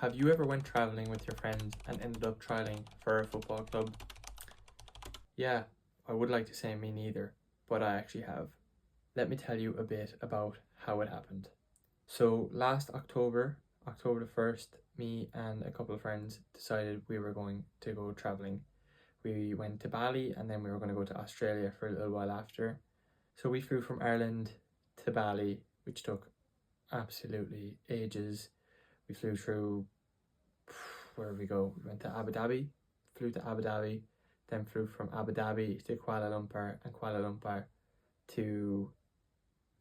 Have you ever went traveling with your friends and ended up trialing for a football club? Yeah, I would like to say me neither, but I actually have. Let me tell you a bit about how it happened. So last October, October the 1st, me and a couple of friends decided we were going to go traveling. We went to Bali and then we were going to go to Australia for a little while after. So we flew from Ireland to Bali, which took absolutely ages. We flew through, where did we go? We went to Abu Dhabi, flew to Abu Dhabi, then flew from Abu Dhabi to Kuala Lumpur and Kuala Lumpur to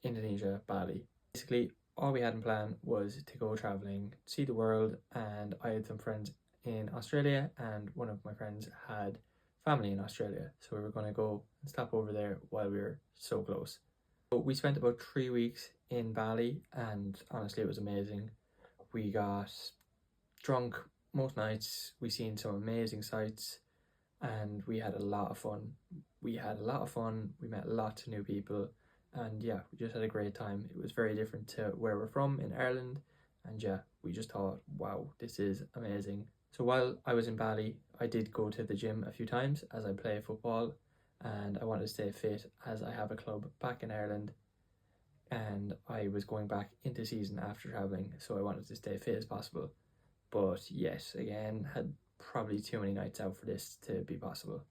Indonesia, Bali. Basically, all we had in plan was to go traveling, see the world, and I had some friends in Australia, and one of my friends had family in Australia, so we were going to go and stop over there while we were so close. So we spent about 3 weeks in Bali, and honestly, it was amazing. We got drunk most nights, we seen some amazing sights, and we had a lot of fun. We met lots of new people, and yeah, we just had a great time. It was very different to where we're from in Ireland, and yeah, we just thought, wow, this is amazing. So while I was in Bali, I did go to the gym a few times as I play football, and I wanted to stay fit as I have a club back in Ireland, and I was going back into season after traveling, so I wanted to stay fit as possible. But yet again, had probably too many nights out for this to be possible.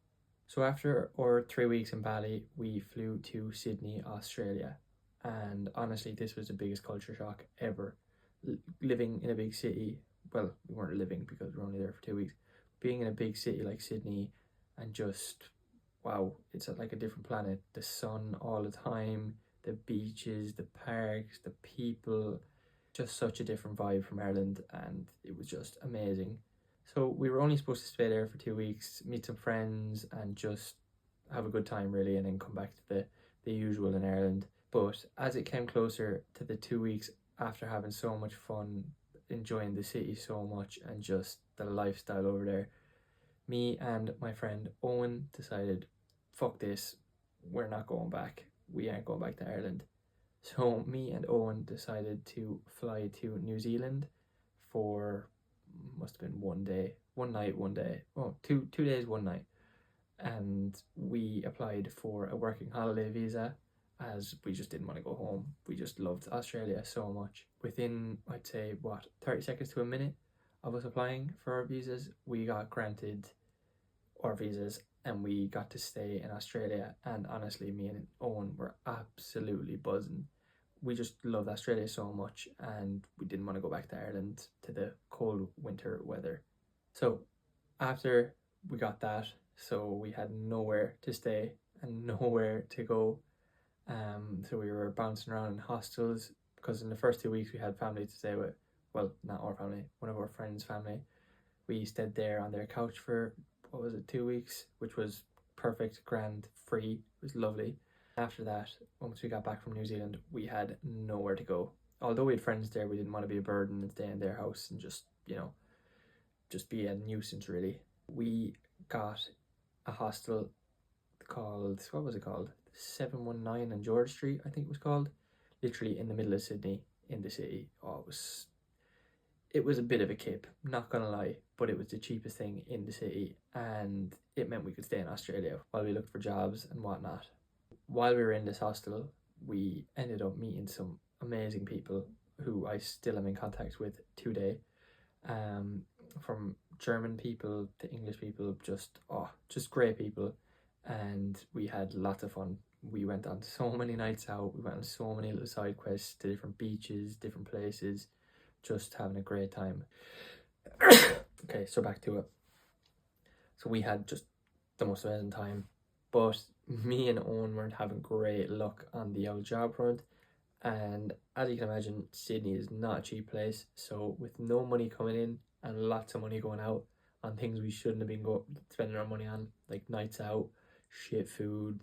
So after our 3 weeks in Bali, we flew to Sydney, Australia. And honestly, this was the biggest culture shock ever. Living in a big city, well, we weren't living because we were only there for 2 weeks. Being in a big city like Sydney and just, wow, it's like a different planet. The sun all the time, the beaches, the parks, the people, just such a different vibe from Ireland, and it was just amazing. So we were only supposed to stay there for 2 weeks, meet some friends, and just have a good time really, and then come back to the usual in Ireland. But as it came closer to the 2 weeks, after having so much fun, enjoying the city so much, and just the lifestyle over there, me and my friend Owen decided, fuck this, we're not going back. We aren't going back to Ireland. So me and Owen decided to fly to New Zealand for, must have been 1 day, 1 night, 1 day. Oh, 2 days, 1 night. And we applied for a working holiday visa as we just didn't want to go home. We just loved Australia so much. Within, I'd say, 30 seconds to a minute of us applying for our visas, we got granted our visas and we got to stay in Australia. And honestly, me and Owen were absolutely buzzing. We just loved Australia so much, and we didn't want to go back to Ireland to the cold winter weather. So after we got that, so we had nowhere to stay and nowhere to go. So we were bouncing around in hostels because in the first 2 weeks we had family to stay with. Well, not our family, one of our friends' family. We stayed there on their couch for, what was it, 2 weeks, which was perfect, grand, free. It was lovely. After that, once we got back from New Zealand, we had nowhere to go. Although we had friends there, we didn't want to be a burden and stay in their house and just, just be a nuisance really. We got a hostel called, what was it called? 719 on George Street, I think it was called. Literally in the middle of Sydney, in the city. Oh, it was a bit of a kip, not gonna lie, but it was the cheapest thing in the city, and it meant we could stay in Australia while we looked for jobs and whatnot. While we were in this hostel, we ended up meeting some amazing people who I still am in contact with today. From German people to English people, just great people, and we had lots of fun. We went on so many nights out, we went on so many little side quests to different beaches, different places, just having a great time. Okay, so back to it. So we had just the most amazing time, but me and Owen weren't having great luck on the old job front. And as you can imagine, Sydney is not a cheap place. So with no money coming in and lots of money going out on things we shouldn't have been spending our money on, like nights out, shit food,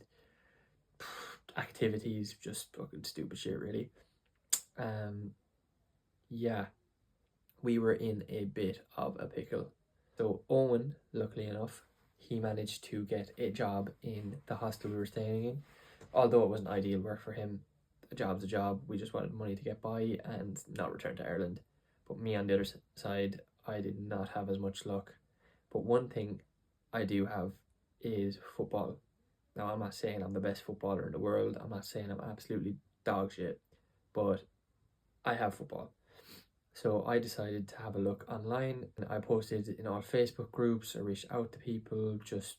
activities, just fucking stupid shit really. Yeah, we were in a bit of a pickle. So Owen, luckily enough, he managed to get a job in the hostel we were staying in. Although it wasn't ideal work for him, a job's a job. We just wanted money to get by and not return to Ireland. But me on the other side, I did not have as much luck. But one thing I do have is football. Now, I'm not saying I'm the best footballer in the world. I'm not saying I'm absolutely dog shit, but I have football. So I decided to have a look online, and I posted in all Facebook groups. I reached out to people, just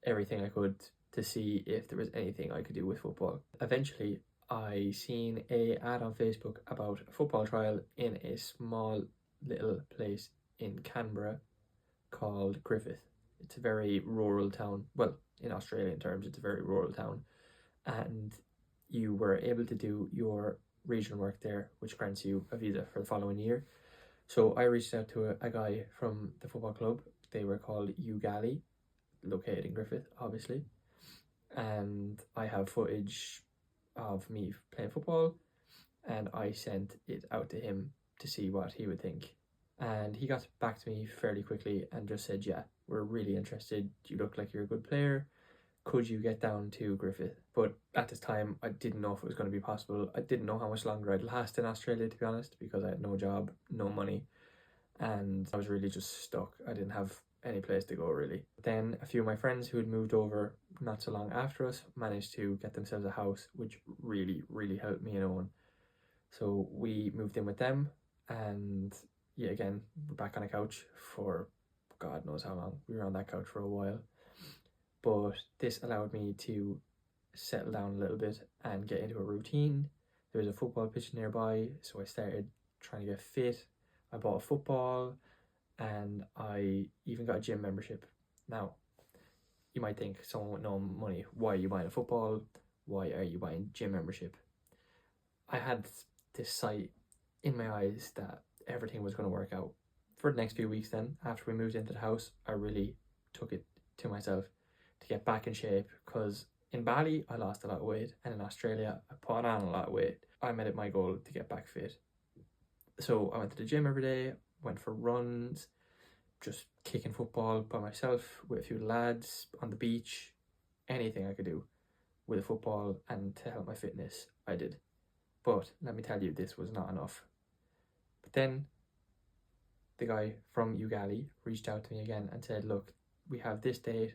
everything I could to see if there was anything I could do with football. Eventually, I seen a ad on Facebook about a football trial in a small little place in Canberra called Griffith. It's a very rural town. Well, in Australian terms, it's a very rural town. And you were able to do your regional work there, which grants you a visa for the following year. So I reached out to a guy from the football club. They were called Ugali, located in Griffith, obviously. And I have footage of me playing football, and I sent it out to him to see what he would think. And he got back to me fairly quickly and just said, yeah, we're really interested. You look like you're a good player. Could you get down to Griffith? But at this time, I didn't know if it was going to be possible. I didn't know how much longer I'd last in Australia, to be honest, because I had no job, no money, and I was really just stuck. I didn't have any place to go, really. Then a few of my friends who had moved over not so long after us managed to get themselves a house, which really, really helped me and Owen. So we moved in with them, and yeah, again, we're back on a couch for God knows how long. We were on that couch for a while. But this allowed me to settle down a little bit and get into a routine. There was a football pitch nearby, so I started trying to get fit. I bought a football, and I even got a gym membership. Now, you might think, someone with no money, why are you buying a football? Why are you buying gym membership? I had this sight in my eyes that everything was going to work out. For the next few weeks then, after we moved into the house, I really took it to myself to get back in shape, because in Bali I lost a lot of weight, and in Australia I put on a lot of weight. I made it my goal to get back fit. So I went to the gym every day, went for runs, just kicking football by myself with a few lads on the beach, anything I could do with a football and to help my fitness, I did. But let me tell you, this was not enough. But then the guy from Ugali reached out to me again and said, look, we have this date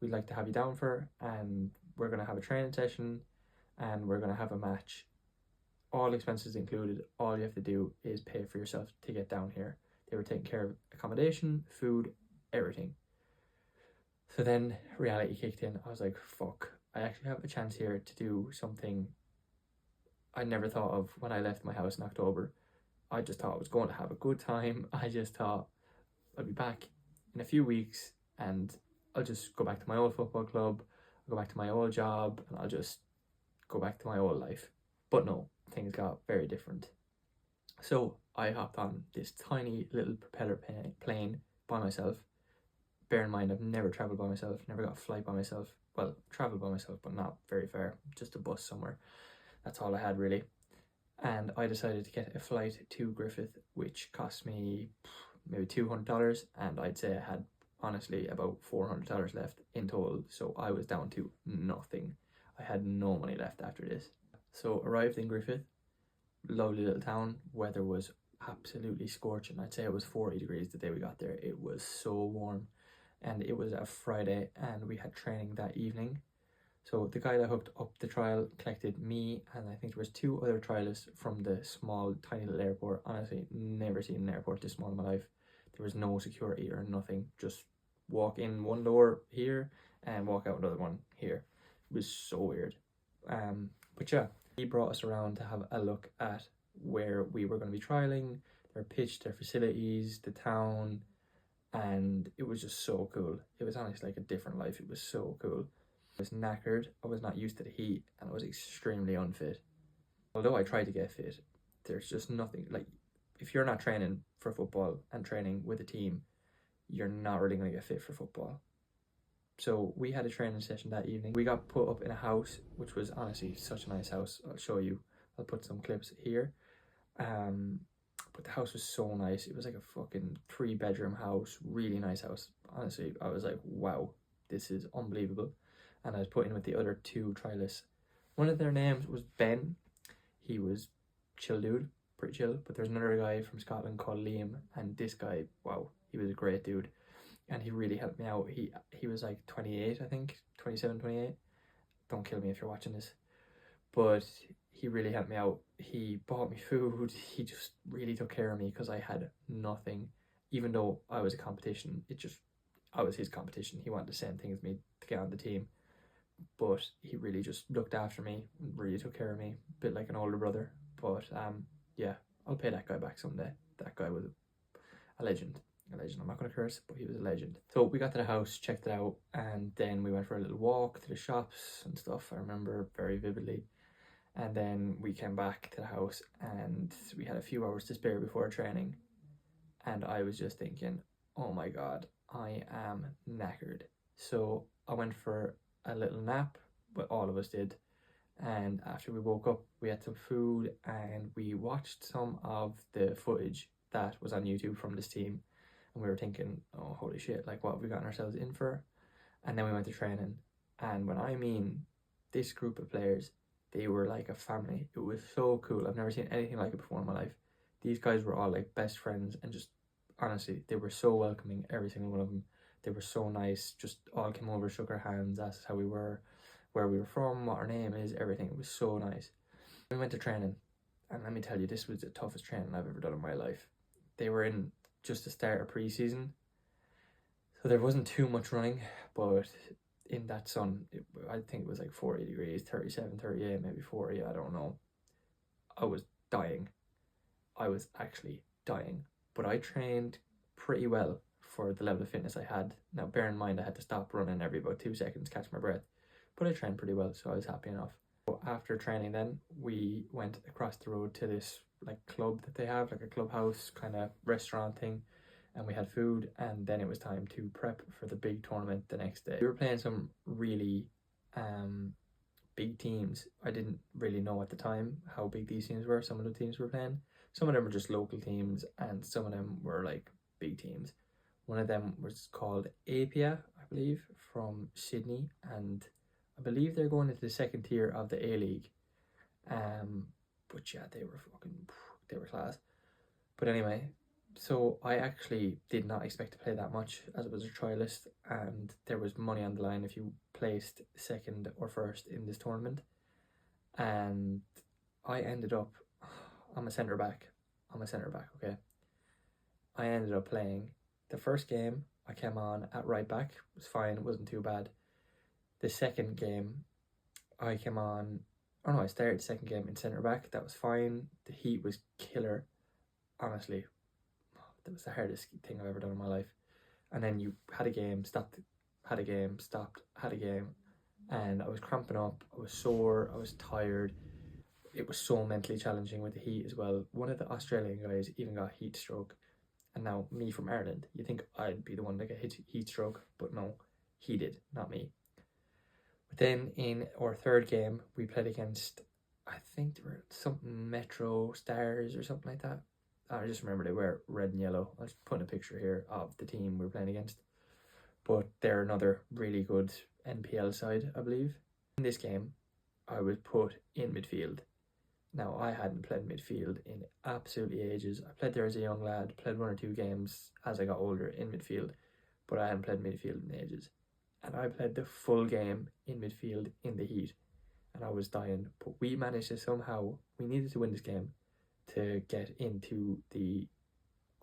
we'd like to have you down for, and we're going to have a training session, and we're going to have a match. All expenses included. All you have to do is pay for yourself to get down here. They were taking care of accommodation, food, everything. So then reality kicked in. I was like, fuck, I actually have a chance here to do something I never thought of when I left my house in October. I just thought I was going to have a good time. I just thought I'll be back in a few weeks, and I'll just go back to my old football club, I'll go back to my old job, and I'll just go back to my old life. But no, things got very different. So I hopped on this tiny little propeller plane by myself. Bear in mind, I've never travelled by myself, never got a flight by myself. Well, travelled by myself, but not very far, just a bus somewhere. That's all I had, really. And I decided to get a flight to Griffith, which cost me maybe $200, and I'd say I had honestly about $400 left in total, so I was down to nothing. I had no money left after this. So arrived in Griffith, lovely little town. Weather was absolutely scorching. I'd say it was 40 degrees the day we got there. It was so warm, and it was a Friday, and we had training that evening. So the guy that hooked up the trial collected me, and I think there was 2 other trialists from the small tiny little airport. Honestly, never seen an airport this small in my life. There was no security or nothing, just walk in one door here and walk out another one here. It was so weird. But yeah, he brought us around to have a look at where we were going to be trialing, their pitch, their facilities, the town, and it was just so cool. It was honestly like a different life. It was so cool. I was knackered, I was not used to the heat, and I was extremely unfit. Although I tried to get fit, there's just nothing, like, if you're not training for football and training with a team, you're not really going to get fit for football. So we had a training session that evening. We got put up in a house, which was honestly such a nice house. I'll show you. I'll put some clips here. But the house was so nice. It was like a fucking 3-bedroom house, really nice house. Honestly, I was like, wow, this is unbelievable. And I was put in with the other 2 trialists. One of their names was Ben. He was chill dude, pretty chill. But there's another guy from Scotland called Liam, and this guy, wow, he was a great dude, and he really helped me out. He was like 28, I think, 27, 28. Don't kill me if you're watching this, but he really helped me out. He bought me food. He just really took care of me because I had nothing. Even though I was a competition, I was his competition. He wanted the same thing as me to get on the team, but he really just looked after me, really took care of me, a bit like an older brother. But yeah, I'll pay that guy back someday. That guy was a legend. A legend. I'm not going to curse, but he was a legend. So we got to the house, checked it out, and then we went for a little walk to the shops and stuff. I remember very vividly. And then we came back to the house and we had a few hours to spare before training. And I was just thinking, oh my God, I am knackered. So I went for a little nap, but all of us did. And after we woke up, we had some food and we watched some of the footage that was on YouTube from this team. And we were thinking, oh, holy shit, like what have we gotten ourselves in for? And then we went to training. And when I mean this group of players, they were like a family. It was so cool. I've never seen anything like it before in my life. These guys were all like best friends, and just honestly, they were so welcoming, every single one of them. They were so nice, just all came over, shook our hands, asked how we were, where we were from, what our name is, everything. It was so nice. We went to training, and let me tell you, this was the toughest training I've ever done in my life. They were in just the start of pre-season, so there wasn't too much running, but in that sun, I think it was like 40 degrees, 37, 38, maybe 40, I don't know. I was dying. I was actually dying. But I trained pretty well for the level of fitness I had. Now, bear in mind, I had to stop running every about 2 seconds, catch my breath. But I trained pretty well, so I was happy enough. So after training then, we went across the road to this like club that they have, like a clubhouse kind of restaurant thing. And we had food, and then it was time to prep for the big tournament the next day. We were playing some really big teams. I didn't really know at the time how big these teams were. Some of the teams were playing. Some of them were just local teams, and some of them were like big teams. One of them was called Apia, I believe, from Sydney, and I believe they're going into the second tier of the A-League. But yeah, they were class. But anyway, so I actually did not expect to play that much, as it was a trialist, and there was money on the line if you placed second or first in this tournament. And I ended up, I'm a centre back, okay? I ended up playing the first game. I came on at right back. It was fine, it wasn't too bad. The second game, I came on, oh no, I started the second game in centre back. That was fine. The heat was killer, honestly. That was the hardest thing I've ever done in my life. And then you had a game, stopped, had a game, stopped, had a game, and I was cramping up, I was sore, I was tired. It was so mentally challenging with the heat as well. One of the Australian guys even got heat stroke, and now me from Ireland, you think I'd be the one that got heat stroke, but no, he did, not me. But then in our third game, we played against, I think they were something Metro Stars or something like that. I just remember they were red and yellow. I'll just put a picture here of the team we were playing against. But they're another really good NPL side, I believe. In this game, I was put in midfield. Now, I hadn't played midfield in absolutely ages. I played there as a young lad, played 1 or 2 games as I got older in midfield, but I hadn't played midfield in ages. And I played the full game in midfield in the heat, and I was dying. But we managed to somehow, we needed to win this game to get into the,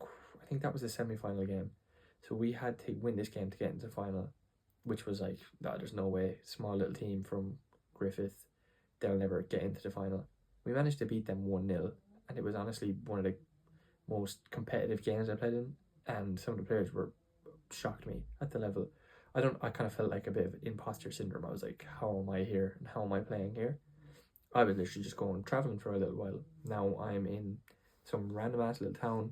I think that was the semi-final game. So we had to win this game to get into the final, which was like, no, there's no way. Small little team from Griffith, they'll never get into the final. We managed to beat them 1-0, and it was honestly one of the most competitive games I played in, and some of the players were shocked me at the level. I kind of felt like a bit of imposter syndrome. I was like, how am I here and how am I playing here? I was literally just going traveling for a little while. Now I'm in some random ass little town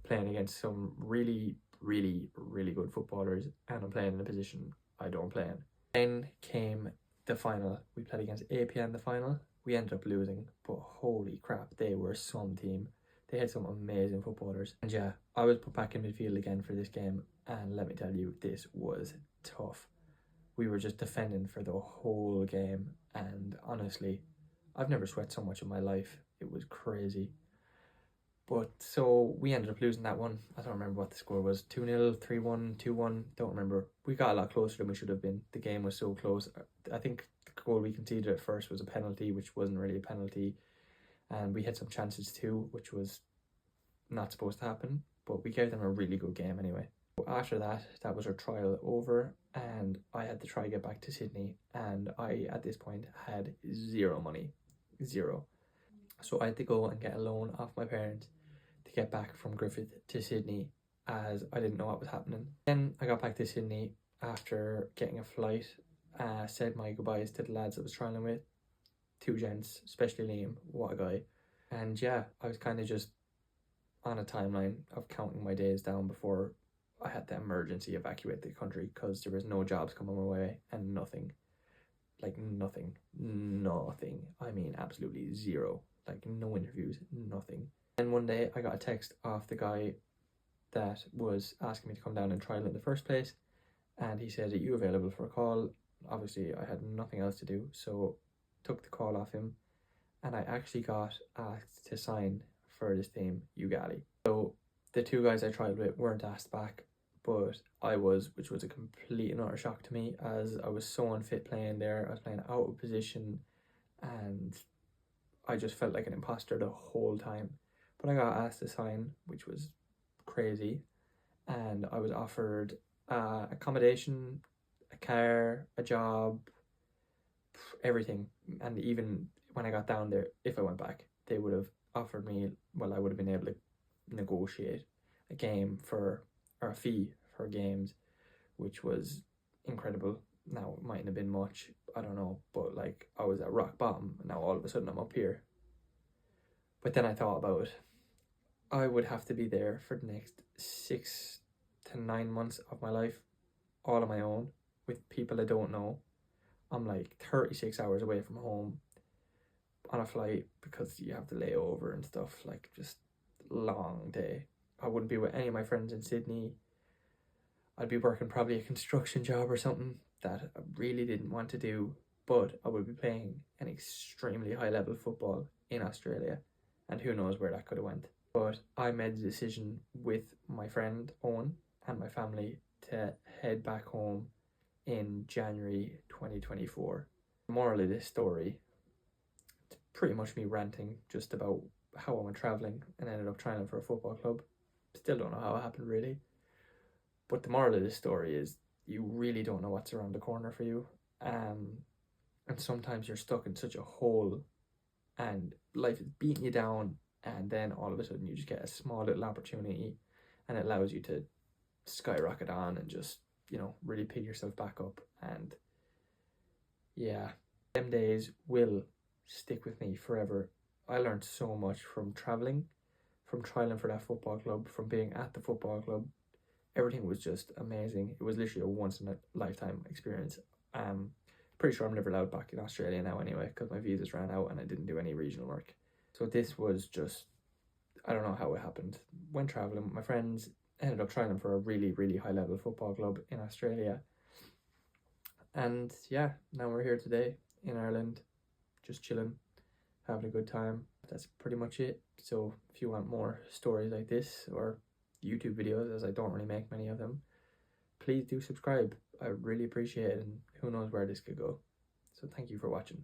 playing against some really, really, really good footballers, and I'm playing in a position I don't play in. Then came the final. We played against APN in the final. We ended up losing, but holy crap, they were some team. They had some amazing footballers. And yeah, I was put back in midfield again for this game, and let me tell you, this was tough. We were just defending for the whole game, and honestly, I've never sweat so much in my life. It was crazy. But so we ended up losing that one. I don't remember what the score was. 2-0, 3-1, 2-1. Don't remember. We got a lot closer than we should have been. The game was so close. I think the goal we conceded at first was a penalty, which wasn't really a penalty. And we had some chances too, which was not supposed to happen. But we gave them a really good game anyway. After that, that was our trial over, and I had to try to get back to Sydney. And I, at this point, had zero money. Zero. So I had to go and get a loan off my parents to get back from Griffith to Sydney, as I didn't know what was happening. Then I got back to Sydney after getting a flight, said my goodbyes to the lads I was trialing with, two gents, especially Liam, what a guy. And yeah, I was kind of just on a timeline of counting my days down before I had to emergency evacuate the country, because there was no jobs coming my way and nothing. Like nothing. I mean absolutely zero. Like no interviews, nothing. And one day I got a text off the guy that was asking me to come down and trial in the first place, and he said, "Are you available for a call?" Obviously I had nothing else to do, so took the call off him, and I actually got asked to sign for this team, Ugali. So the two guys I tried with weren't asked back, but I was, which was a complete and utter shock to me, as I was so unfit playing there. I was playing out of position, and I just felt like an imposter the whole time. But I got asked to sign, which was crazy, and I was offered accommodation, a car, a job, everything. And even when I got down there, if I went back, they would have offered me, well, I would have been able to negotiate a game for, or a fee for games, which was incredible. Now it mightn't have been much, I don't know, but like I was at rock bottom, and now all of a sudden I'm up here. But then I thought about it. I would have to be there for the next 6 to 9 months of my life, all on my own, with people I don't know. I'm like 36 hours away from home on a flight, because you have to lay over and stuff, like just long day. I wouldn't be with any of my friends in Sydney. I'd be working probably a construction job or something that I really didn't want to do, but I would be playing an extremely high level football in Australia, and who knows where that could have went. But I made the decision with my friend Owen and my family to head back home in January 2024. The moral of this story, it's pretty much me ranting just about how I went travelling and ended up trying for a football club. Still don't know how it happened really. But the moral of this story is you really don't know what's around the corner for you. And sometimes you're stuck in such a hole and life is beating you down, and then all of a sudden you just get a small little opportunity, and it allows you to skyrocket on and just, you know, really pick yourself back up. And yeah, them days will stick with me forever. I learned so much from traveling, from trialing for that football club, from being at the football club. Everything was just amazing. It was literally a once in a lifetime experience. Pretty sure I'm never allowed back in Australia now anyway, because my visas ran out and I didn't do any regional work. So this was just, I don't know how it happened. Went traveling with my friends, ended up trying for a really, really high level football club in Australia. And yeah, now we're here today in Ireland, just chilling, having a good time. That's pretty much it. So if you want more stories like this, or YouTube videos, as I don't really make many of them, please do subscribe. I really appreciate it, and who knows where this could go. So thank you for watching.